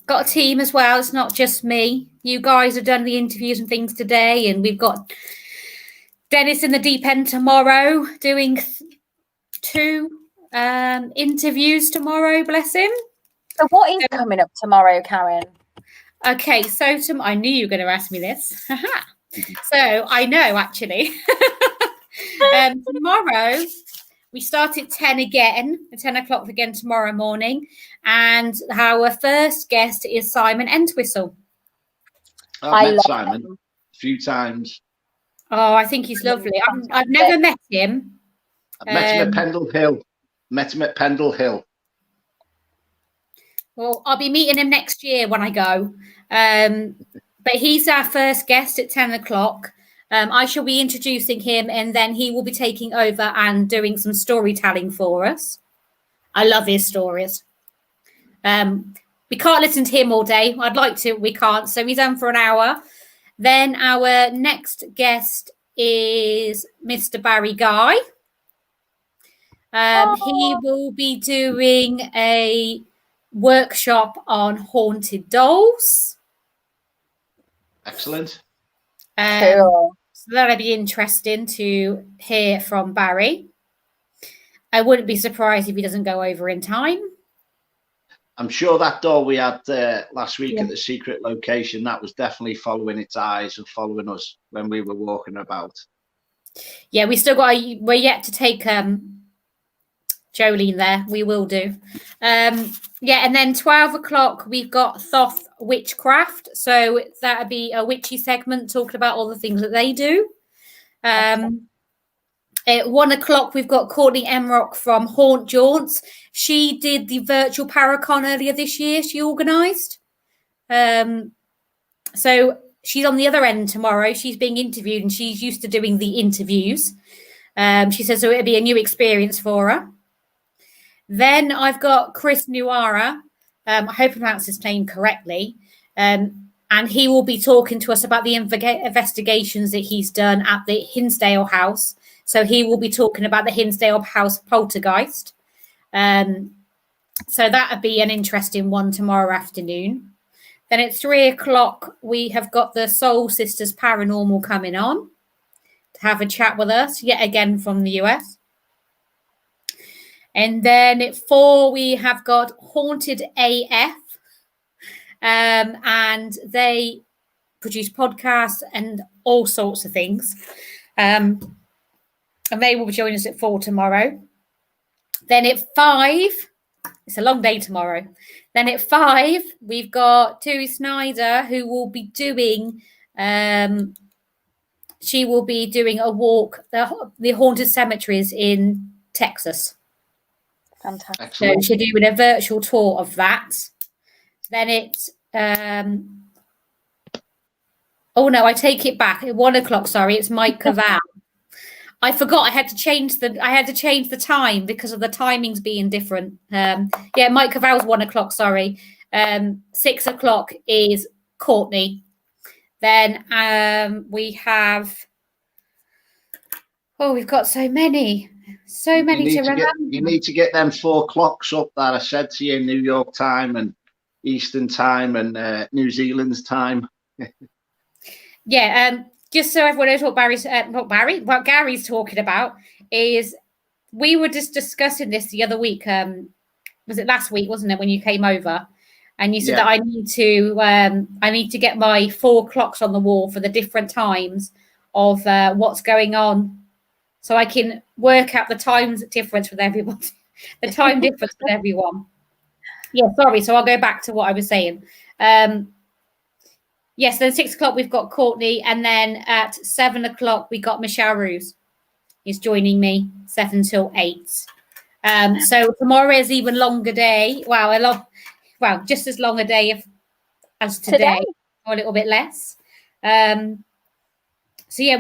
got a team as well. It's not just me. You guys have done the interviews and things today. And we've got Dennis in the deep end tomorrow doing 2 interviews tomorrow. Bless him. So what is coming up tomorrow, Karen? Okay, so I knew you were going to ask me this. So I know, actually. Tomorrow we start at 10 o'clock again tomorrow morning, and our first guest is Simon Entwistle. I've met Simon a few times. Oh, I think he's lovely. I've never met him. I've met him at Pendle Hill. Well, I'll be meeting him next year when I go. But he's our first guest at 10 o'clock. I shall be introducing him, and then he will be taking over and doing some storytelling for us. I love his stories. We can't listen to him all day. I'd like to. We can't. So he's on for an hour. Then our next guest is Mr. Barry Guy. He will be doing a workshop on haunted dolls. Excellent. Cool. So that'll be interesting to hear from Barry. I wouldn't be surprised if he doesn't go over in time. I'm sure that door we had last week at the secret location, that was definitely following its eyes and following us when we were walking about. Yeah, we're yet to take Jolene there. We will do. And then 12 o'clock, we've got Thoth Witchcraft. So that'd be a witchy segment talking about all the things that they do. At 1 o'clock, we've got Courtney Emrock from Haunt Jaunts. She did the virtual Paracon earlier this year. She organised. So she's on the other end tomorrow. She's being interviewed and she's used to doing the interviews. She says so it'll be a new experience for her. Then I've got Chris Nuara. I hope I pronounced his name correctly. And he will be talking to us about the investigations that he's done at the Hinsdale House. So he will be talking about the Hinsdale House poltergeist. So that would be an interesting one tomorrow afternoon. Then at 3 o'clock, we have got the Soul Sisters Paranormal coming on to have a chat with us, yet again from the US. And then at 4, we have got Haunted AF. And they produce podcasts and all sorts of things. And they will join us at 4 tomorrow. Then at 5, it's a long day tomorrow. Then at 5, we've got Tui Snyder, who will be doing, she will be doing a walk, the haunted cemeteries in Texas. Fantastic. Excellent. So she'll do a virtual tour of that. Then it's, oh no, I take it back. At 1 o'clock, sorry, it's Mike Cavall. I forgot I had to change the time because of the timings being different. Mike Cavall's 1 o'clock, sorry. 6 o'clock is Courtney. Then we've got so many to remember. You need to get them 4 clocks up that I said to you, New York time and Eastern time and New Zealand's time. Just so everyone knows what Gary's talking about is we were just discussing this the other week. Was it last week, wasn't it, when you came over? And you said that I need to get my 4 clocks on the wall for the different times of what's going on, so I can work out the times difference with everyone, the time difference with everyone. Yeah, sorry. So I'll go back to what I was saying. Yes, then 6 o'clock we've got Courtney, and then at 7 o'clock we got Michelle Roos is joining me 7 till 8. So tomorrow is even longer day. Just as long a day as today, or a little bit less. We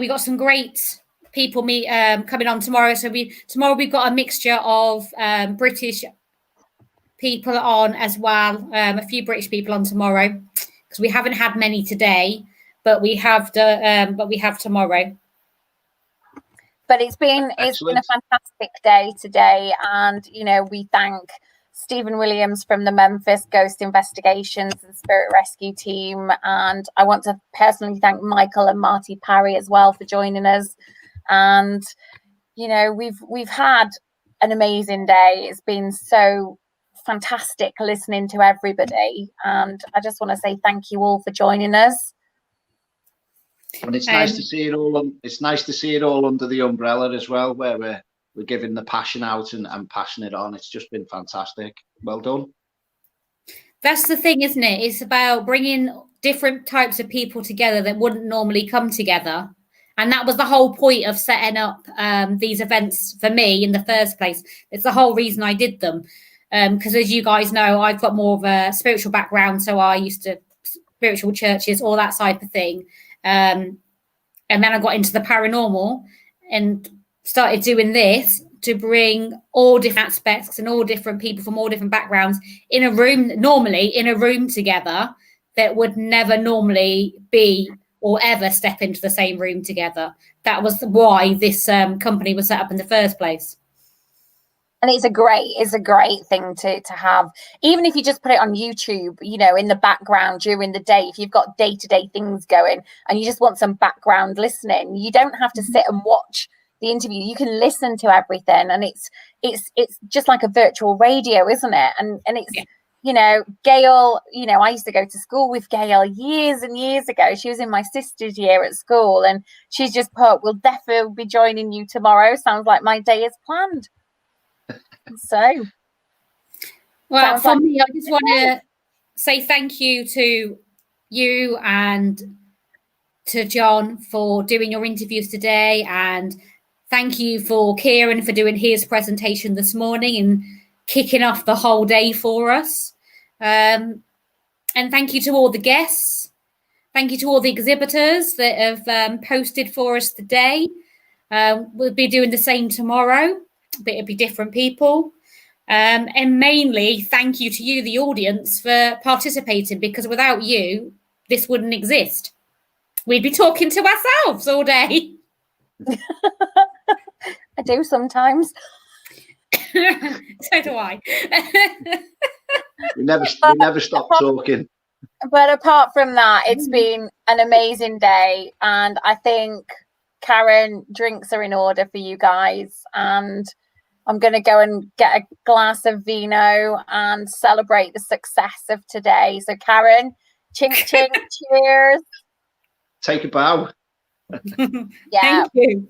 got some great people coming on tomorrow. So tomorrow we've got a mixture of British people on as well. A few British people on tomorrow, because we haven't had many today, but we have tomorrow. But it's been a fantastic day today, and we thank Stephen Williams from the Memphis Ghost Investigations and Spirit Rescue team, and I want to personally thank Michael and Marty Parry as well for joining us. And we've had an amazing day. It's been so fantastic listening to everybody, and I just want to say thank you all for joining us. And it's nice to see it all. It's nice to see it all under the umbrella as well, where we're giving the passion out and passing it on. It's just been fantastic. Well done. That's the thing, isn't it? It's about bringing different types of people together that wouldn't normally come together. And that was the whole point of setting up these events for me in the first place. It's the whole reason I did them. Because as you guys know, I've got more of a spiritual background. So I used to spiritual churches, all that type of thing. And then I got into the paranormal and started doing this to bring all different aspects and all different people from all different backgrounds in a room together that would never normally be or ever step into the same room together. That was why this company was set up in the first place. And it's a great thing to have, even if you just put it on YouTube, in the background during the day. If you've got day-to-day things going and you just want some background listening, you don't have to sit and watch the interview. You can listen to everything, and it's just like a virtual radio, isn't it? And you know, Gail, you know, I used to go to school with Gail years and years ago. She was in my sister's year at school, and she's just put, we'll definitely be joining you tomorrow. Sounds like my day is planned. So, well, sounds for like- me, I just want to say thank you to you and to John for doing your interviews today, and thank you for Kieran for doing his presentation this morning and kicking off the whole day for us. And thank you to all the guests. Thank you to all the exhibitors that have posted for us today. We'll be doing the same tomorrow, but it'll be different people. And mainly, thank you to you, the audience, for participating, because without you, this wouldn't exist. We'd be talking to ourselves all day. I do sometimes. So do I. We never stop talking. But apart from that, it's been an amazing day. And I think, Karen, drinks are in order for you guys. And I'm going to go and get a glass of vino and celebrate the success of today. So, Karen, chink, chink, cheers. Take a bow. Yeah, Thank you.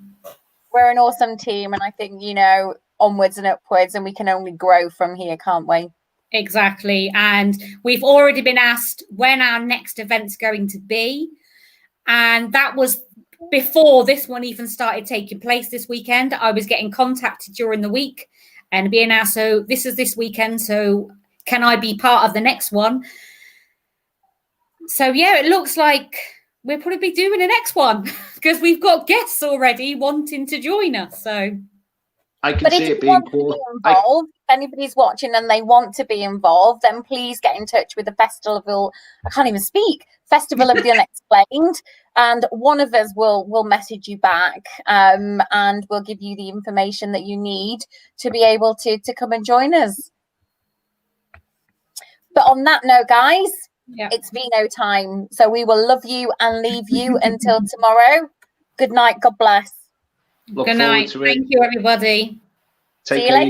we're an awesome team. And I think, you know, onwards and upwards, and we can only grow from here, can't we? Exactly. And we've already been asked when our next event's going to be. And that was before this one even started taking place this weekend. I was getting contacted during the week and being asked, so this is this weekend, so can I be part of the next one? So, yeah, it looks like we'll probably be doing the next one because we've got guests already wanting to join us. So, I can But if see you it being want to cool. be involved, if anybody's watching and they want to be involved, then please get in touch with the Festival. I can't even speak. Festival of the Unexplained, and one of us will message you back, and we'll give you the information that you need to be able to come and join us. But on that note, guys, yeah. it's vino time. So we will love you and leave you until tomorrow. Good night. God bless. Look Good forward night. to it. Thank you, everybody. Take See you care. later.